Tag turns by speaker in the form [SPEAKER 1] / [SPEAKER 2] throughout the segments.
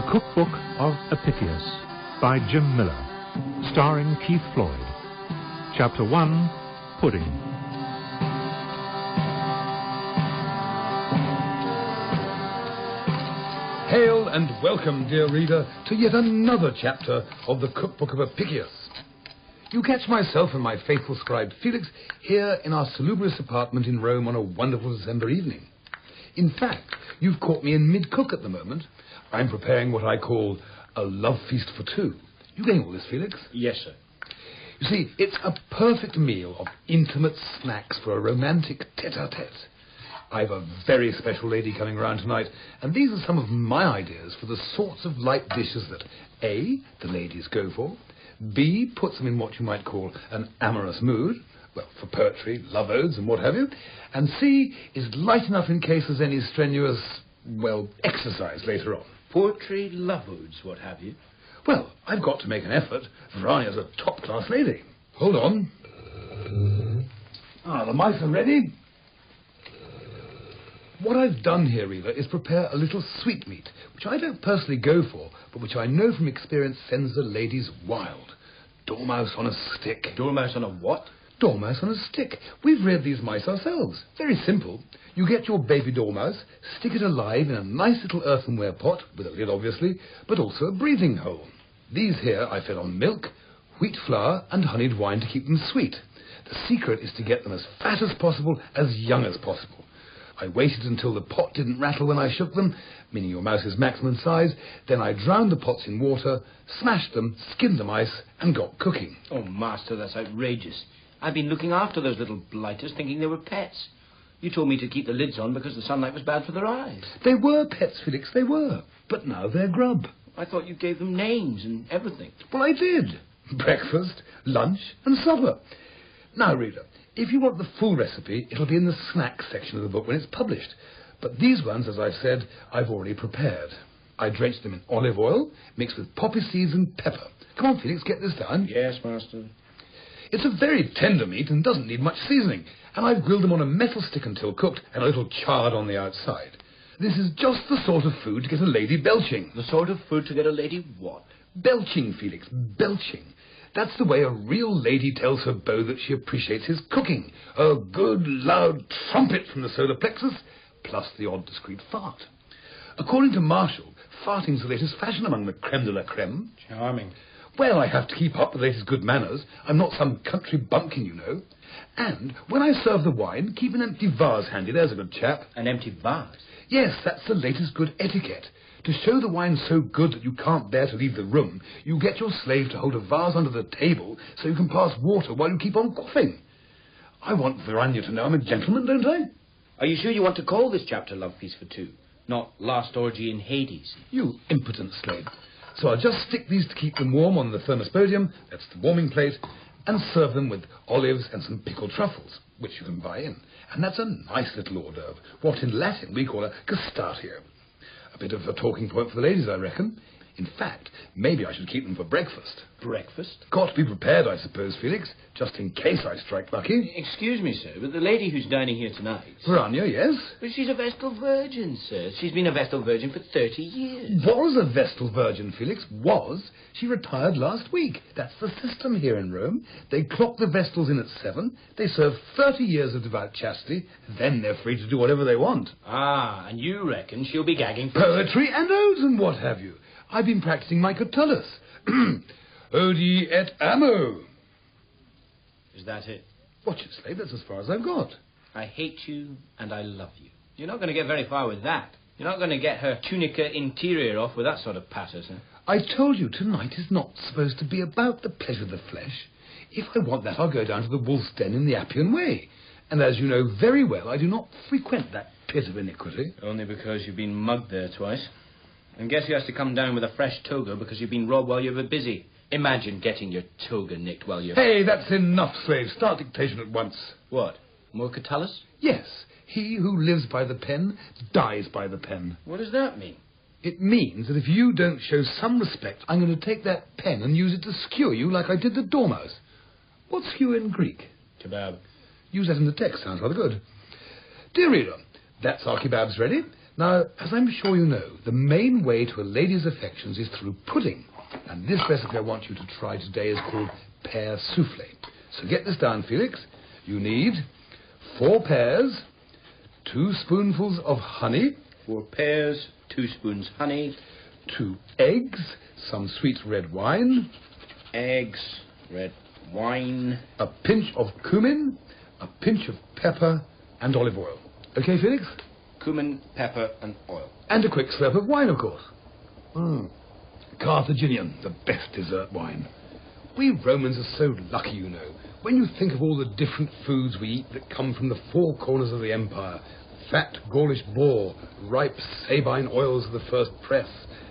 [SPEAKER 1] The Cookbook of Apicius by Jim Miller, starring Keith Floyd. Chapter 1, Pudding.
[SPEAKER 2] Hail and welcome, dear reader, to yet another chapter of the Cookbook of Apicius. You catch myself and my faithful scribe Felix here in our salubrious apartment in Rome on a wonderful December evening. In fact, you've caught me in mid-cook at the moment. I'm preparing what I call a love feast for two. You getting all this, Felix?
[SPEAKER 3] Yes, sir.
[SPEAKER 2] You see, it's a perfect meal of intimate snacks for a romantic tete-a-tete. I've a very special lady coming round tonight, and these are some of my ideas for the sorts of light dishes that A, the ladies go for, B, puts them in what you might call an amorous mood, well, for poetry, love odes and what have you, and C, is light enough in case there's any strenuous, well, exercise later on.
[SPEAKER 3] Poetry, love odes, what have you?
[SPEAKER 2] Well, I've got to make an effort. Verania's a top-class lady. Hold on. The mice are ready. What I've done here, reader, is prepare a little sweetmeat, which I don't personally go for, but which I know from experience sends the ladies wild. Dormouse on a stick.
[SPEAKER 3] Dormouse on a what?
[SPEAKER 2] Dormouse on a stick. We've reared these mice ourselves. Very simple. You get your baby dormouse, stick it alive in a nice little earthenware pot, with a lid obviously, but also a breathing hole. These here I fed on milk, wheat flour and honeyed wine to keep them sweet. The secret is to get them as fat as possible, as young as possible. I waited until the pot didn't rattle when I shook them, meaning your mouse's maximum size, then I drowned the pots in water, smashed them, skinned the mice, and got cooking.
[SPEAKER 3] Oh, master, that's outrageous. I've been looking after those little blighters thinking they were pets. You told me to keep the lids on because the sunlight was bad for their eyes.
[SPEAKER 2] They were pets, Felix, they were. But now they're grub.
[SPEAKER 3] I thought you gave them names and everything.
[SPEAKER 2] Well, I did. Breakfast, lunch, and supper. Now, reader, if you want the full recipe, it'll be in the snacks section of the book when it's published. But these ones, as I've said, I've already prepared. I drenched them in olive oil, mixed with poppy seeds and pepper. Come on, Felix, get this down.
[SPEAKER 3] Yes, master.
[SPEAKER 2] It's a very tender meat and doesn't need much seasoning, and I've grilled them on a metal stick until cooked and a little charred on the outside. This is just the sort of food to get a lady belching.
[SPEAKER 3] The sort of food to get a lady what?
[SPEAKER 2] Belching, Felix, belching. That's the way a real lady tells her beau that she appreciates his cooking. A good, loud trumpet from the solar plexus, plus the odd discreet fart. According to Marshall, farting's the latest fashion among the creme de la creme.
[SPEAKER 3] Charming.
[SPEAKER 2] Well, I have to keep up with the latest good manners. I'm not some country bumpkin, you know. And when I serve the wine, keep an empty vase handy. There's a good chap.
[SPEAKER 3] An empty vase?
[SPEAKER 2] Yes, that's the latest good etiquette. To show the wine so good that you can't bear to leave the room, you get your slave to hold a vase under the table so you can pass water while you keep on coughing. I want Verania to know I'm a gentleman, don't I?
[SPEAKER 3] Are you sure you want to call this chapter Love Feast for Two, not Last Orgy in Hades?
[SPEAKER 2] You impotent slave. So I'll just stick these to keep them warm on the thermospodium, that's the warming plate, and serve them with olives and some pickled truffles, which you can buy in. And that's a nice little hors d'oeuvre, what in Latin we call a gastatio. A bit of a talking point for the ladies, I reckon. In fact, maybe I should keep them for breakfast.
[SPEAKER 3] Breakfast?
[SPEAKER 2] Got to be prepared, I suppose, Felix, just in case I strike lucky.
[SPEAKER 3] Excuse me, sir, but the lady who's dining here tonight...
[SPEAKER 2] Verania, yes?
[SPEAKER 3] But she's a Vestal Virgin, sir. She's been a Vestal Virgin for 30 years.
[SPEAKER 2] Was a Vestal Virgin, Felix, was. She retired last week. That's the system here in Rome. They clock the Vestals in at 7, they serve 30 years of devout chastity, then they're free to do whatever they want.
[SPEAKER 3] Ah, and you reckon she'll be gagging for...
[SPEAKER 2] Poetry and odes and what have you. I've been practicing my Catullus. Odi et amo.
[SPEAKER 3] Is that it?
[SPEAKER 2] Watch it, slave, that's as far as I've got.
[SPEAKER 3] I hate you and I love you. You're not going to get very far with that. You're not going to get her tunica interior off with that sort of patter, sir.
[SPEAKER 2] I told you tonight is not supposed to be about the pleasure of the flesh. If I want that, I'll go down to the wolf's den in the Appian Way. And as you know very well, I do not frequent that pit of iniquity.
[SPEAKER 3] Only because you've been mugged there twice. And guess who has to come down with a fresh toga because you've been robbed while you were busy? Imagine getting your toga nicked while you're...
[SPEAKER 2] Hey, that's enough, slave. Start dictation at once.
[SPEAKER 3] What? More Catullus?
[SPEAKER 2] Yes. He who lives by the pen dies by the pen.
[SPEAKER 3] What does that mean?
[SPEAKER 2] It means that if you don't show some respect, I'm going to take that pen and use it to skewer you like I did the dormouse. What's skewer in Greek?
[SPEAKER 3] Kebab.
[SPEAKER 2] Use that in the text. Sounds rather good. Dear reader, that's our kebabs ready. Now, as I'm sure you know, the main way to a lady's affections is through pudding. And this recipe I want you to try today is called pear souffle. So get this down, Felix. You need 4 pears, 2 spoonfuls of honey.
[SPEAKER 3] 4 pears, 2 spoons honey.
[SPEAKER 2] 2 eggs, some sweet red wine.
[SPEAKER 3] Eggs, red wine.
[SPEAKER 2] A pinch of cumin, a pinch of pepper, and olive oil. Okay, Felix?
[SPEAKER 3] Cumin, pepper, and oil.
[SPEAKER 2] And a quick slurp of wine, of course. Carthaginian, the best dessert wine. We Romans are so lucky, you know. When you think of all the different foods we eat that come from the 4 corners of the empire, fat Gaulish boar, ripe Sabine oils of the first press,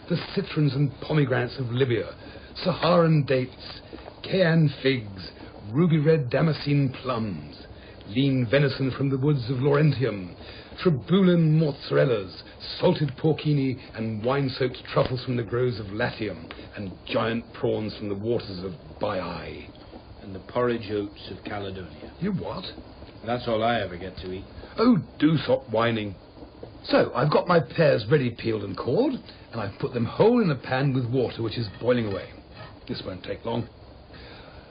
[SPEAKER 2] the citrons and pomegranates of Libya, Saharan dates, Chian figs, ruby red Damascene plums, lean venison from the woods of Laurentium, Tribulin mozzarellas, salted porcini and wine-soaked truffles from the groves of Latium, and giant prawns from the waters of Baiae.
[SPEAKER 3] And the porridge oats of Caledonia.
[SPEAKER 2] You what?
[SPEAKER 3] That's all I ever get to eat.
[SPEAKER 2] Oh, do stop whining. So, I've got my pears ready peeled and cored, and I've put them whole in a pan with water which is boiling away. This won't take long.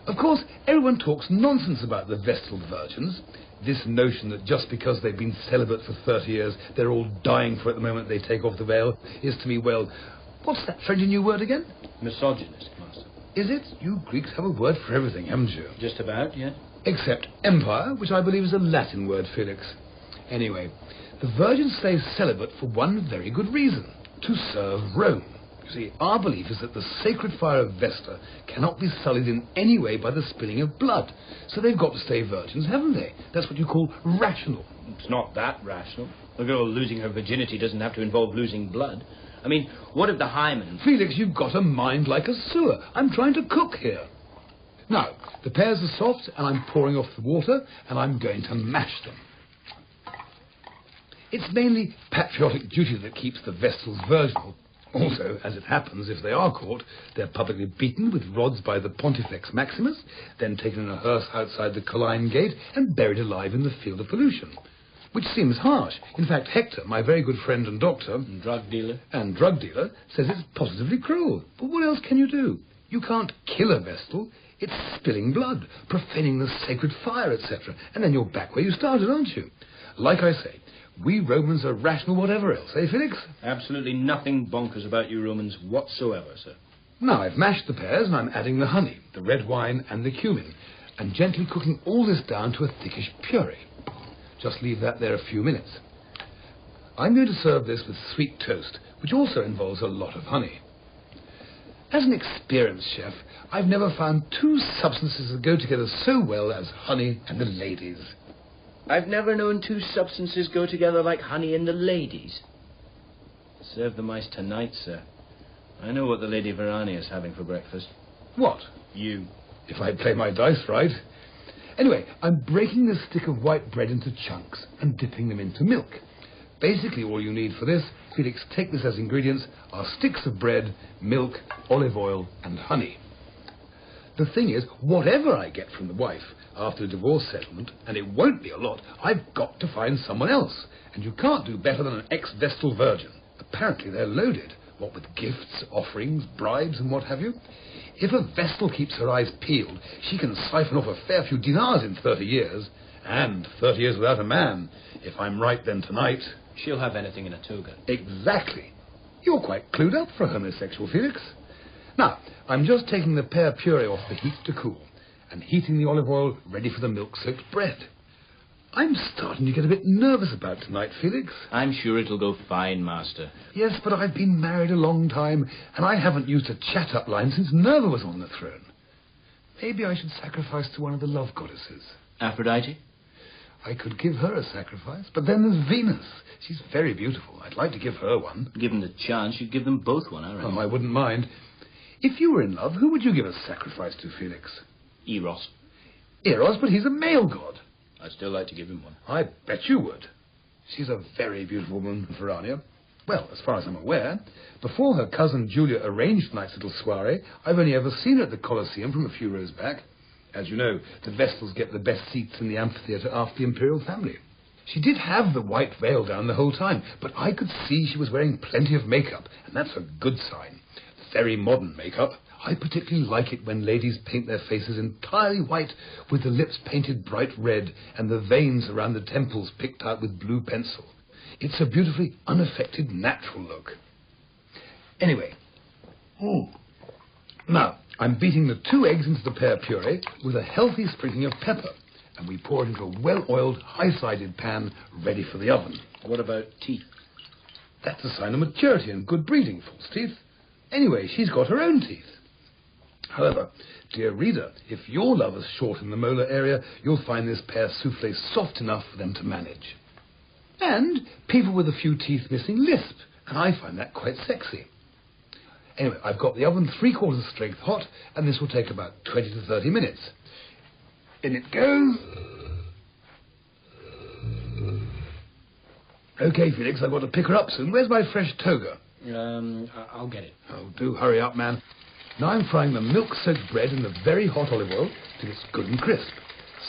[SPEAKER 2] Of course, everyone talks nonsense about the Vestal virgins. This notion that just because they've been celibate for 30 years, they're all dying for it the moment they take off the veil, is to me, well, what's that friendly new word again?
[SPEAKER 3] Misogynist, Master.
[SPEAKER 2] Is it? You Greeks have a word for everything, haven't you?
[SPEAKER 3] Just about, yeah.
[SPEAKER 2] Except empire, which I believe is a Latin word, Felix. Anyway, the virgins stay celibate for one very good reason: to serve Rome. You see, our belief is that the sacred fire of Vesta cannot be sullied in any way by the spilling of blood. So they've got to stay virgins, haven't they? That's what you call rational.
[SPEAKER 3] It's not that rational. A girl losing her virginity doesn't have to involve losing blood. I mean, what if the hymen...
[SPEAKER 2] Felix, you've got a mind like a sewer. I'm trying to cook here. Now, the pears are soft, and I'm pouring off the water, and I'm going to mash them. It's mainly patriotic duty that keeps the Vestals virginal. Also, as it happens, if they are caught, they're publicly beaten with rods by the Pontifex Maximus, then taken in a hearse outside the Colline Gate and buried alive in the field of pollution. Which seems harsh. In fact, Hector, my very good friend and doctor...
[SPEAKER 3] And drug dealer.
[SPEAKER 2] And drug dealer, says it's positively cruel. But what else can you do? You can't kill a Vestal. It's spilling blood, profaning the sacred fire, etc. And then you're back where you started, aren't you? Like I say, we Romans are rational whatever else, eh, Felix?
[SPEAKER 3] Absolutely nothing bonkers about you Romans whatsoever, sir.
[SPEAKER 2] Now I've mashed the pears and I'm adding the honey, the red wine and the cumin, and gently cooking all this down to a thickish puree. Just leave that there a few minutes. I'm going to serve this with sweet toast, which also involves a lot of honey. As an experienced chef, I've never found 2 substances that go together so well as honey and the ladies.
[SPEAKER 3] I've never known 2 substances go together like honey and the ladies. Serve the mice tonight, sir. I know what the Lady Verania is having for breakfast.
[SPEAKER 2] What?
[SPEAKER 3] You.
[SPEAKER 2] If I play my dice right. Anyway, I'm breaking this stick of white bread into chunks and dipping them into milk. Basically, all you need for this, Felix, take this as ingredients, are sticks of bread, milk, olive oil, and honey. The thing is, whatever I get from the wife after a divorce settlement, and it won't be a lot, I've got to find someone else. And you can't do better than an ex-Vestal virgin. Apparently they're loaded, what with gifts, offerings, bribes, and what have you. If a Vestal keeps her eyes peeled, she can siphon off a fair few dinars in 30 years. And 30 years without a man. If I'm right, then tonight...
[SPEAKER 3] She'll have anything in a toga.
[SPEAKER 2] Exactly. You're quite clued up for a homosexual, Felix. Now, I'm just taking the pear puree off the heat to cool, and heating the olive oil ready for the milk-soaked bread. I'm starting to get a bit nervous about tonight, Felix.
[SPEAKER 3] I'm sure it'll go fine, Master.
[SPEAKER 2] Yes, but I've been married a long time, and I haven't used a chat-up line since Nerva was on the throne. Maybe I should sacrifice to one of the love goddesses.
[SPEAKER 3] Aphrodite?
[SPEAKER 2] I could give her a sacrifice, but then there's Venus. She's very beautiful. I'd like to give her one.
[SPEAKER 3] Given the chance, you'd give them both one, I reckon.
[SPEAKER 2] Oh, I wouldn't mind. If you were in love, who would you give a sacrifice to, Felix?
[SPEAKER 3] Eros.
[SPEAKER 2] Eros, but he's a male god.
[SPEAKER 3] I'd still like to give him one.
[SPEAKER 2] I bet you would. She's a very beautiful woman, Verania. Well, as far as I'm aware, before her cousin Julia arranged tonight's little soiree, I've only ever seen her at the Colosseum from a few rows back. As you know, the Vestals get the best seats in the amphitheatre after the imperial family. She did have the white veil down the whole time, but I could see she was wearing plenty of makeup, and that's a good sign. Very modern makeup. I particularly like it when ladies paint their faces entirely white, with the lips painted bright red, and the veins around the temples picked out with blue pencil. It's a beautifully unaffected, natural look. Anyway. Now, I'm beating the 2 eggs into the pear puree with a healthy sprinkling of pepper, and we pour it into a well-oiled, high-sided pan ready for the oven.
[SPEAKER 3] What about teeth?
[SPEAKER 2] That's a sign of maturity and good breeding, false teeth. Anyway, she's got her own teeth. However, dear reader, if your love is short in the molar area, you'll find this pear soufflé soft enough for them to manage. And people with a few teeth missing lisp, and I find that quite sexy. Anyway, I've got the oven 3/4 strength hot, and this will take about 20 to 30 minutes. In it goes. Okay, Felix, I've got to pick her up soon. Where's my fresh toga?
[SPEAKER 3] I'll get it.
[SPEAKER 2] Oh, do hurry up, man. Now I'm frying the milk-soaked bread in the very hot olive oil till it's good and crisp.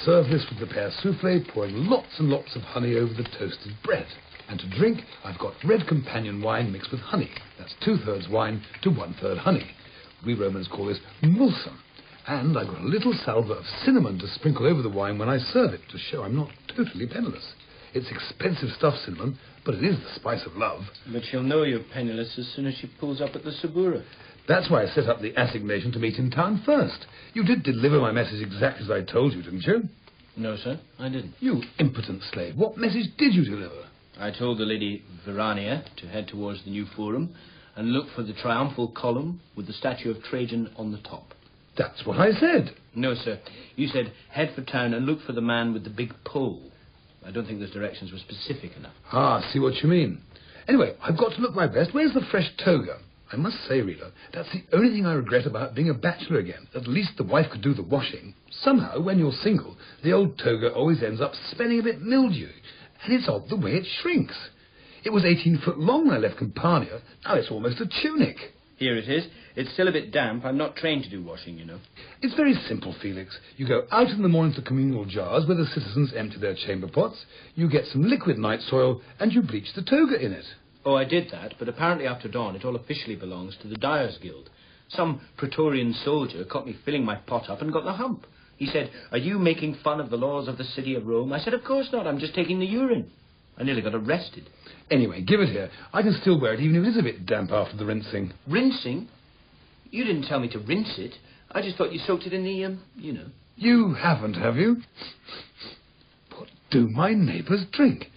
[SPEAKER 2] Serve this with the pear soufflé, pouring lots and lots of honey over the toasted bread. And to drink, I've got red companion wine mixed with honey. That's 2/3 wine to 1/3 honey. We Romans call this mulsum. And I've got a little salver of cinnamon to sprinkle over the wine when I serve it, to show I'm not totally penniless. It's expensive stuff, cinnamon, but it is the spice of love.
[SPEAKER 3] But she'll know you're penniless as soon as she pulls up at the Sabura.
[SPEAKER 2] That's why I set up the assignation to meet in town first. You did deliver my message exactly as I told you, didn't you?
[SPEAKER 3] No, sir, I didn't.
[SPEAKER 2] You impotent slave. What message did you deliver?
[SPEAKER 3] I told the Lady Verania to head towards the new forum and look for the triumphal column with the statue of Trajan on the top.
[SPEAKER 2] That's what I said.
[SPEAKER 3] No, sir. You said head for town and look for the man with the big pole. I don't think those directions were specific enough.
[SPEAKER 2] Ah, see what you mean. Anyway, I've got to look my best. Where's the fresh toga? I must say, reader, that's the only thing I regret about being a bachelor again. At least the wife could do the washing. Somehow, when you're single, the old toga always ends up smelling a bit mildewy. And it's odd the way it shrinks. It was 18 foot long when I left Campania. Now it's almost a tunic.
[SPEAKER 3] Here it is. It's still a bit damp. I'm not trained to do washing, you know.
[SPEAKER 2] It's very simple, Felix. You go out in the morning to communal jars where the citizens empty their chamber pots. You get some liquid night soil and you bleach the toga in it.
[SPEAKER 3] Oh, I did that, but apparently after dawn it all officially belongs to the Dyers Guild. Some Praetorian soldier caught me filling my pot up and got the hump. He said, "Are you making fun of the laws of the city of Rome?" I said, "Of course not. I'm just taking the urine." I nearly got arrested.
[SPEAKER 2] Anyway, give it here. I can still wear it even if it is a bit damp after the rinsing.
[SPEAKER 3] Rinsing? You didn't tell me to rinse it. I just thought you soaked it in the, you know.
[SPEAKER 2] You haven't, have you? What do my neighbours drink?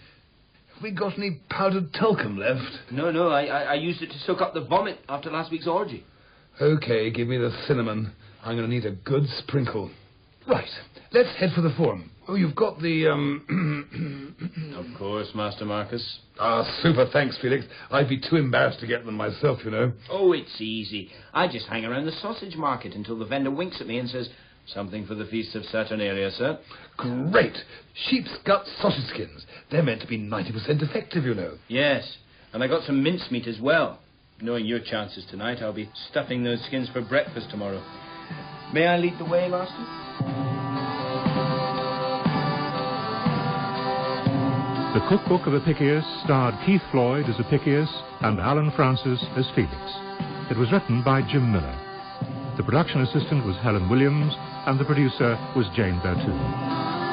[SPEAKER 2] Have we got any powdered talcum left?
[SPEAKER 3] No, I used it to soak up the vomit after last week's orgy.
[SPEAKER 2] Okay, give me the cinnamon. I'm going to need a good sprinkle. Right, let's head for the forum. Oh, you've got the,
[SPEAKER 3] Of course, Master Marcus.
[SPEAKER 2] Ah, super, thanks, Felix. I'd be too embarrassed to get them myself, you know.
[SPEAKER 3] Oh, it's easy. I just hang around the sausage market until the vendor winks at me and says, "Something for the Feast of Saturnalia, sir."
[SPEAKER 2] Great! Sheep's gut sausage skins. They're meant to be 90% effective, you know.
[SPEAKER 3] Yes, and I got some mincemeat as well. Knowing your chances tonight, I'll be stuffing those skins for breakfast tomorrow. May I lead the way, Master?
[SPEAKER 1] The Cookbook of Apicius starred Keith Floyd as Apicius and Alan Francis as Felix. It was written by Jim Miller. The production assistant was Helen Williams, and the producer was Jane Bertoon.